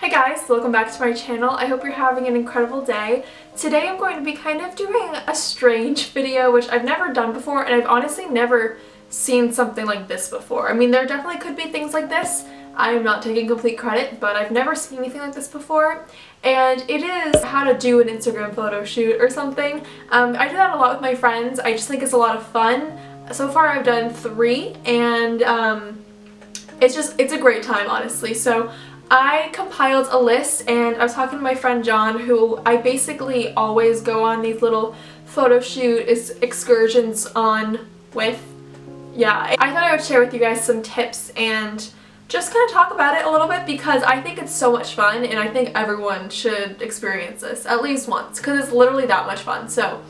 Hey guys, welcome back to my channel. I hope you're having an incredible day. Today I'm going to be kind of doing a strange video, which I've never done before, and I've honestly never seen something like this before. I mean, there definitely could be things like this. I'm not taking complete credit, but I've never seen anything like this before. And it is how to do an Instagram photo shoot or something. I do that a lot with my friends. I just think it's a lot of fun. So far I've done 3, and it's a great time, honestly. So I compiled a list, and I was talking to my friend John, who I basically always go on these little photo shoot excursions on with. Yeah, I thought I would share with you guys some tips and just kind of talk about it a little bit because I think it's so much fun, and I think everyone should experience this at least once because it's literally that much fun. So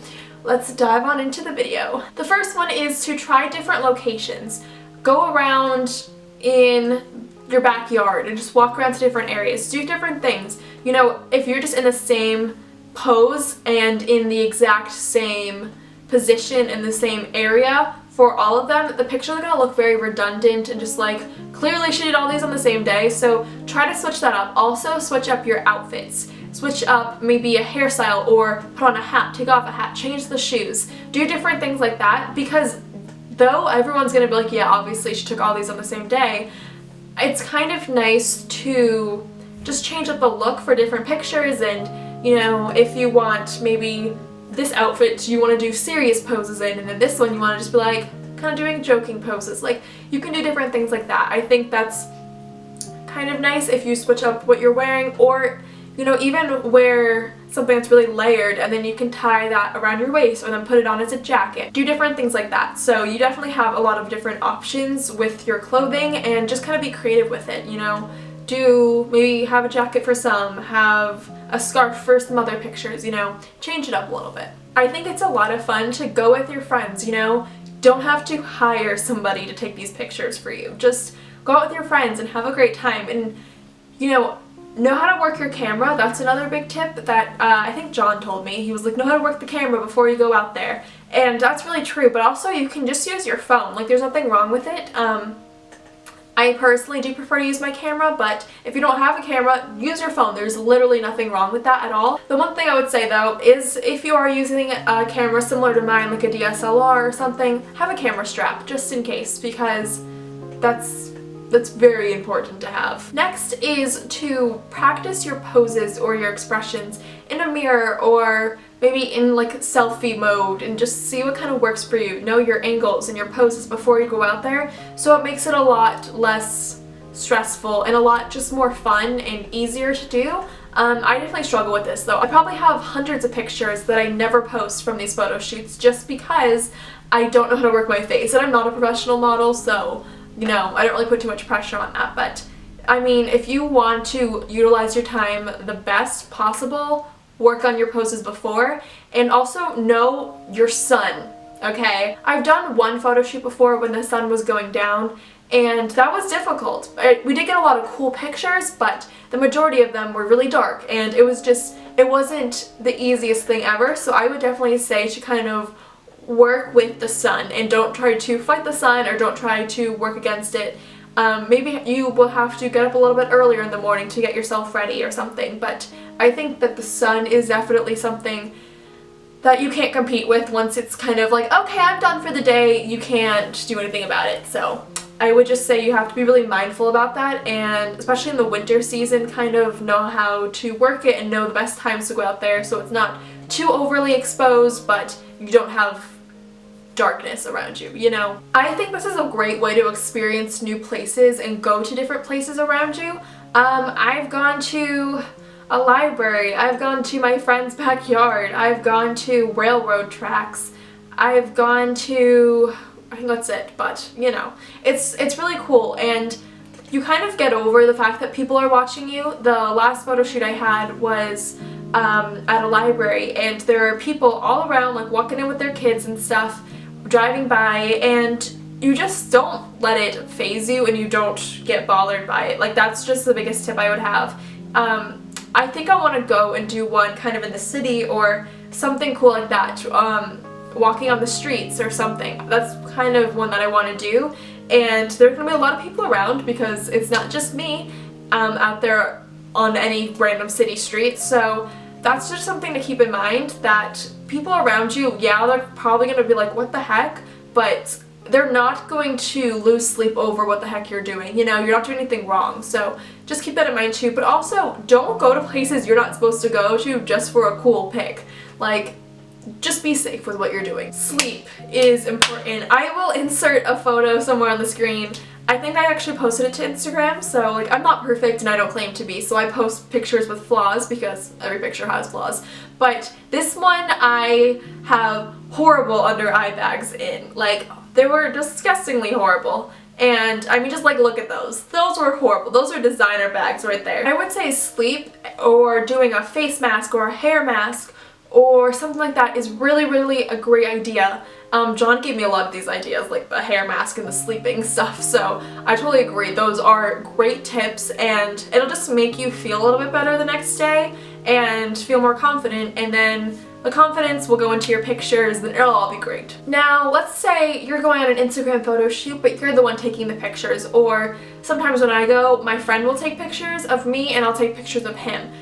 let's dive on into the video. The first one is to try different locations. Go around in your backyard and just walk around to different areas. Do different things. You know, if you're just in the same pose and in the exact same position in the same area for all of them, the pictures are going to look very redundant and just like, clearly she did all these on the same day. So try to switch that up. Also switch up your outfits. Switch up maybe a hairstyle, or put on a hat, take off a hat, change the shoes. Do different things like that, because though everyone's going to be like, yeah, obviously she took all these on the same day, it's kind of nice to just change up the look for different pictures. And you know, if you want maybe this outfit you want to do serious poses in, and then this one you want to just be like kind of doing joking poses, like you can do different things like that. I think that's kind of nice if you switch up what you're wearing, or you know, even wear something that's really layered and then you can tie that around your waist or then put it on as a jacket. Do different things like that. So you definitely have a lot of different options with your clothing, and just kind of be creative with it, you know. Do maybe have a jacket for some, have a scarf for some other pictures, you know, change it up a little bit. I think it's a lot of fun to go with your friends, you know. Don't have to hire somebody to take these pictures for you. Just go out with your friends and have a great time, and you know how to work your camera. That's another big tip that I think John told me. He was like, know how to work the camera before you go out there. And that's really true, but also you can just use your phone. Like, there's nothing wrong with it. I personally do prefer to use my camera, but if you don't have a camera, use your phone. There's literally nothing wrong with that at all. The one thing I would say though is if you are using a camera similar to mine, like a DSLR or something, have a camera strap just in case, because that's very important to have. Next is to practice your poses or your expressions in a mirror, or maybe in like selfie mode, and just see what kind of works for you. Know your angles and your poses before you go out there, so it makes it a lot less stressful and a lot just more fun and easier to do. I definitely struggle with this though. I probably have hundreds of pictures that I never post from these photo shoots just because I don't know how to work my face, and I'm not a professional model, so you know, I don't really put too much pressure on that. But I mean, if you want to utilize your time the best possible, work on your poses before, and also know your sun, okay? I've done one photo shoot before when the sun was going down, and that was difficult. We did get a lot of cool pictures, but the majority of them were really dark, and it wasn't the easiest thing ever. So I would definitely say to kind of work with the sun, and don't try to fight the sun, or don't try to work against it. Maybe you will have to get up a little bit earlier in the morning to get yourself ready or something, but I think that the sun is definitely something that you can't compete with. Once it's kind of like, okay, I'm done for the day, you can't do anything about it. So I would just say you have to be really mindful about that, and especially in the winter season, kind of know how to work it and know the best times to go out there so it's not too overly exposed, but you don't have darkness around you, you know. I think this is a great way to experience new places and go to different places around you. I've gone to a library, I've gone to my friend's backyard, I've gone to railroad tracks, I've gone to, I think that's it, but you know, it's really cool, and you kind of get over the fact that people are watching you. The last photo shoot I had was at a library, and there are people all around, like walking in with their kids and stuff, driving by, and you just don't let it phase you, and you don't get bothered by it. Like, that's just the biggest tip I would have. I think I want to go and do one kind of in the city or something cool like that, walking on the streets or something. That's kind of one that I want to do, and there are going to be a lot of people around because it's not just me out there on any random city street. So that's just something to keep in mind, that people around you, yeah, they're probably going to be like, what the heck? But they're not going to lose sleep over what the heck you're doing. You know, you're not doing anything wrong. So just keep that in mind too. But also, don't go to places you're not supposed to go to just for a cool pic. Like, just be safe with what you're doing. Sleep is important. I will insert a photo somewhere on the screen. I think I actually posted it to Instagram, so like I'm not perfect and I don't claim to be, so I post pictures with flaws because every picture has flaws. But this one I have horrible under eye bags in. Like, they were disgustingly horrible. And I mean, just like look at those. Those were horrible. Those are designer bags right there. I would say sleep or doing a face mask or a hair mask or something like that is really a great idea. John gave me a lot of these ideas, like the hair mask and the sleeping stuff, so I totally agree. Those are great tips, and it'll just make you feel a little bit better the next day and feel more confident, and then the confidence will go into your pictures, and it'll all be great. Now, let's say you're going on an Instagram photo shoot, but you're the one taking the pictures, or sometimes when I go, my friend will take pictures of me and I'll take pictures of him.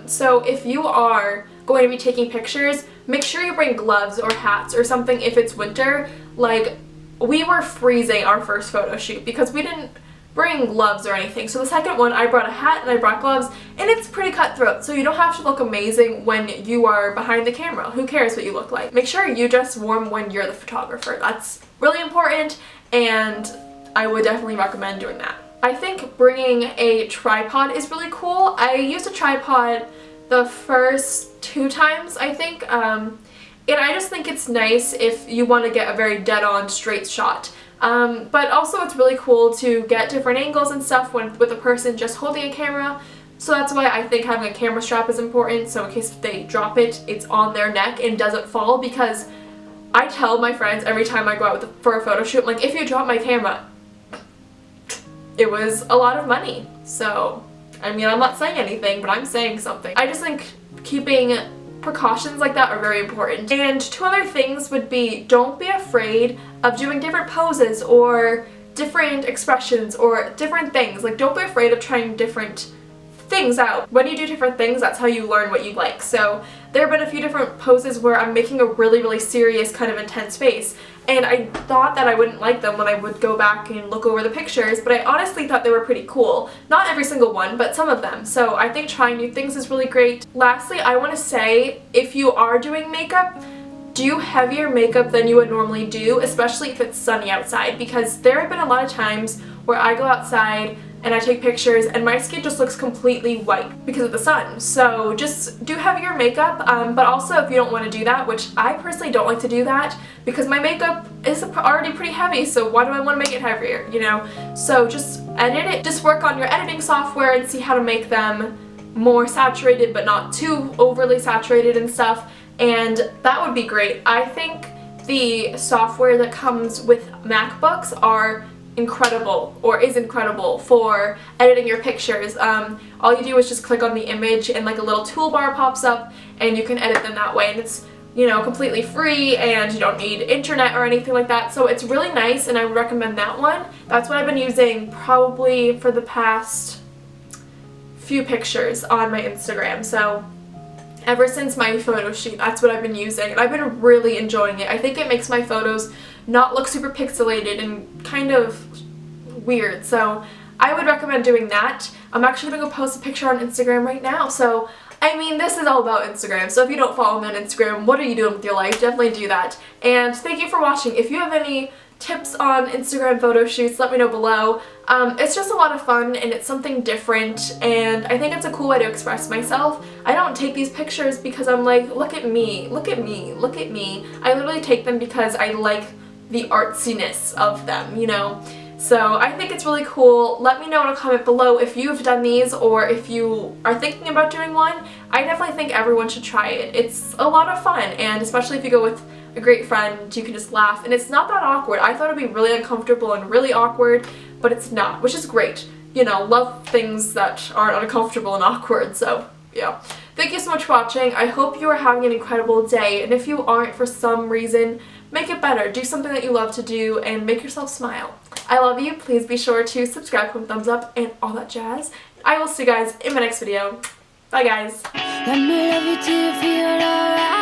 So if you are going to be taking pictures, make sure you bring gloves or hats or something if it's winter. Like, we were freezing our first photo shoot because we didn't bring gloves or anything. So the second one, I brought a hat and I brought gloves, and it's pretty cutthroat, so you don't have to look amazing when you are behind the camera. Who cares what you look like? Make sure you dress warm when you're the photographer. That's really important, and I would definitely recommend doing that. I think bringing a tripod is really cool. I used a tripod the first 2 times, I think, and I just think it's nice if you want to get a very dead-on straight shot. But also it's really cool to get different angles and stuff with a person just holding a camera. So that's why I think having a camera strap is important, so in case they drop it, it's on their neck and doesn't fall, because I tell my friends every time I go out for a photo shoot, like, if you drop my camera, it was a lot of money. So, I mean, I'm not saying anything, but I'm saying something. I just think keeping precautions like that are very important. And 2 other things would be, don't be afraid of doing different poses or different expressions or different things. Like, don't be afraid of trying different things out. When you do different things, that's how you learn what you like. So there have been a few different poses where I'm making a really serious kind of intense face, and I thought that I wouldn't like them when I would go back and look over the pictures, but I honestly thought they were pretty cool. Not every single one, but some of them. So I think trying new things is really great. Lastly, I want to say, if you are doing makeup, do heavier makeup than you would normally do, especially if it's sunny outside, because there have been a lot of times where I go outside and I take pictures and my skin just looks completely white because of the sun. So just do heavier makeup, but also if you don't want to do that, which I personally don't like to do that because my makeup is already pretty heavy, so why do I want to make it heavier, you know? So just edit it, just work on your editing software and see how to make them more saturated but not too overly saturated and stuff, and that would be great. I think the software that comes with MacBooks are incredible, or is incredible, for editing your pictures. All you do is just click on the image and like a little toolbar pops up and you can edit them that way, and it's, you know, completely free and you don't need internet or anything like that, so it's really nice and I would recommend that one. That's what I've been using probably for the past few pictures on my Instagram, so ever since my photo shoot, that's what I've been using, and I've been really enjoying it. I think it makes my photos not look super pixelated and kind of weird, so I would recommend doing that. I'm actually gonna go post a picture on Instagram right now, so I mean, this is all about Instagram, so if you don't follow me on Instagram, what are you doing with your life? Definitely do that. And thank you for watching. If you have any tips on Instagram photo shoots, let me know below. It's just a lot of fun and it's something different, and I think it's a cool way to express myself. I don't take these pictures because I'm like, look at me, look at me, look at me. I literally take them because I like the artsiness of them, you know? So I think it's really cool. Let me know in a comment below if you've done these or if you are thinking about doing one. I definitely think everyone should try it. It's a lot of fun, and especially if you go with a great friend, you can just laugh, and it's not that awkward. I thought it'd be really uncomfortable and really awkward, but it's not, which is great. You know, love things that aren't uncomfortable and awkward, so yeah. Thank you so much for watching. I hope you are having an incredible day, and if you aren't for some reason, make it better. Do something that you love to do and make yourself smile. I love you. Please be sure to subscribe, put a thumbs up, and all that jazz. I will see you guys in my next video. Bye guys. Let me love you till you feel alright.